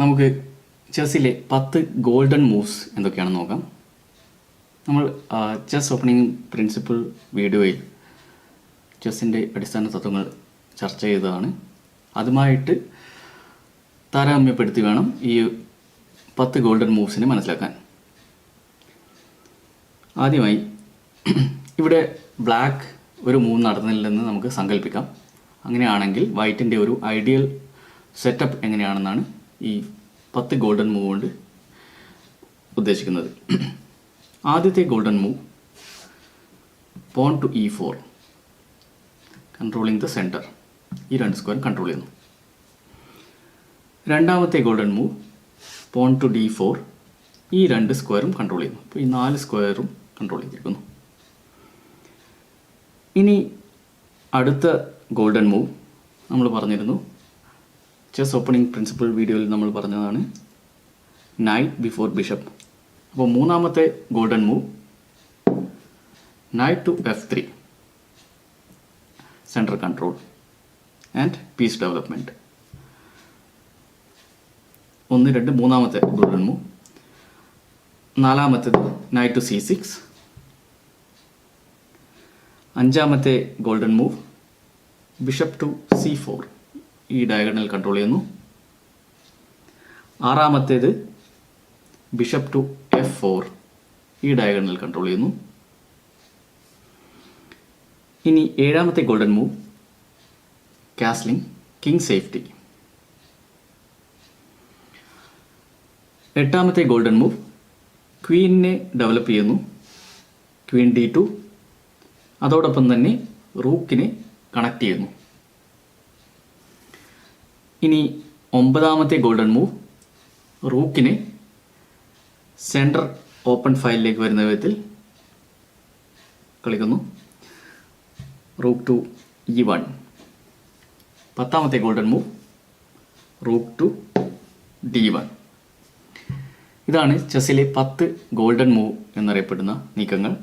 നമുക്ക് ചെസ്സിലെ 10 golden moves എന്തൊക്കെയാണെന്ന് നോക്കാം. നമ്മൾ ചെസ് ഓപ്പണിംഗ് പ്രിൻസിപ്പിൾ വീഡിയോയിൽ ചെസ്സിൻ്റെ അടിസ്ഥാന തത്വങ്ങൾ ചർച്ച ചെയ്തതാണ്. അതുമായിട്ട് താരതമ്യപ്പെടുത്തി വേണം ഈ 10 ഗോൾഡൻ മൂവ്സിനെ മനസ്സിലാക്കാൻ. ആദ്യമായി ഇവിടെ ബ്ലാക്ക് ഒരു മൂവ് നടന്നില്ലെന്ന് നമുക്ക് സങ്കല്പിക്കാം. അങ്ങനെയാണെങ്കിൽ വൈറ്റിൻ്റെ ഒരു ഐഡിയൽ സെറ്റപ്പ് എങ്ങനെയാണെന്നാണ് ഈ 10 ഗോൾഡൻ മൂവ് കൊണ്ട് ഉദ്ദേശിക്കുന്നത്. ആദ്യത്തെ golden move pawn to E4, controlling the centre. ഈ 2 സ്ക്വയർ കൺട്രോൾ ചെയ്യുന്നു. രണ്ടാമത്തെ golden move pawn to D4, ഈ 2 സ്ക്വയറും കൺട്രോൾ ചെയ്യുന്നു. അപ്പോൾ ഈ 4 സ്ക്വയറും കൺട്രോൾ ചെയ്തിരിക്കുന്നു. ഇനി അടുത്ത ഗോൾഡൻ മൂവ് നമ്മൾ പറഞ്ഞിരുന്നു, ചെസ് ഓപ്പണിംഗ് പ്രിൻസിപ്പിൾ വീഡിയോയിൽ നമ്മൾ പറഞ്ഞതാണ് നൈറ്റ് ബിഫോർ ബിഷപ്പ്. അപ്പോൾ മൂന്നാമത്തെ golden move knight to F3, central control and piece development. 1, 2 മൂന്നാമത്തെ ഗോൾഡൻ മൂവ്. നാലാമത്തേത് നൈറ്റ് ടു C6. അഞ്ചാമത്തെ golden move bishop to C4, ഈ ഡയഗണൽ കൺട്രോൾ ചെയ്യുന്നു. ആറാമത്തേത് ബിഷപ്പ് ടു F4, ഈ ഡയഗണൽ കൺട്രോൾ ചെയ്യുന്നു. ഇനി ഏഴാമത്തെ golden move castling king safety. എട്ടാമത്തെ ഗോൾഡൻ മൂവ് ക്വീനിനെ ഡെവലപ്പ് ചെയ്യുന്നു, ക്വീൻ D2. അതോടൊപ്പം തന്നെ റൂക്കിനെ കണക്ട് ചെയ്യുന്നു. ഇനി ഒമ്പതാമത്തെ ഗോൾഡൻ മൂവ് റൂക്കിനെ സെൻറ്റർ ഓപ്പൺ ഫയലിലേക്ക് വരുന്ന വിധത്തിൽ കളിക്കുന്നു, റൂക്ക് ടു E1. പത്താമത്തെ golden move rook to D1. ഇതാണ് ചെസ്സിലെ 10 ഗോൾഡൻ മൂവ് എന്നറിയപ്പെടുന്ന നീക്കങ്ങൾ.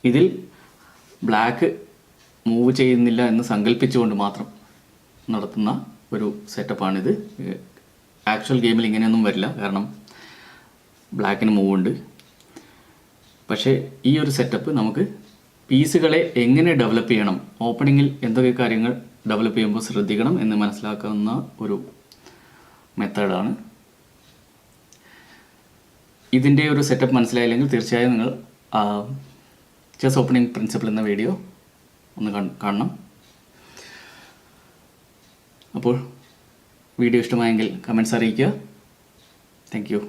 ഇതിൽ ബ്ലാക്ക് മൂവ് ചെയ്യുന്നില്ല എന്ന് സങ്കല്പിച്ചുകൊണ്ട് മാത്രം നടത്തുന്ന ഒരു സെറ്റപ്പാണിത്. ആക്ച്വൽ ഗെയിമിൽ ഇങ്ങനെയൊന്നും വരില്ല, കാരണം ബ്ലാക്കിന് മൂവ് ഉണ്ട്. പക്ഷേ ഈ ഒരു സെറ്റപ്പ് നമുക്ക് പീസുകളെ എങ്ങനെ ഡെവലപ്പ് ചെയ്യണം, ഓപ്പണിങ്ങിൽ എന്തൊക്കെ കാര്യങ്ങൾ ഡെവലപ്പ് ചെയ്യുമ്പോൾ ശ്രദ്ധിക്കണം എന്ന് മനസ്സിലാക്കുന്ന ഒരു മെത്തേഡാണ്. ഇതിൻ്റെ ഒരു സെറ്റപ്പ് മനസ്സിലായില്ലെങ്കിൽ തീർച്ചയായും നിങ്ങൾ ചെസ് ഓപ്പണിംഗ് പ്രിൻസിപ്പിൾ എന്ന വീഡിയോ ഒന്ന് കാണണം. അപ്പോൾ വീഡിയോ ഇഷ്ടമായെങ്കിൽ കമൻറ്റ്സ് അറിയിക്കുക. Thank you.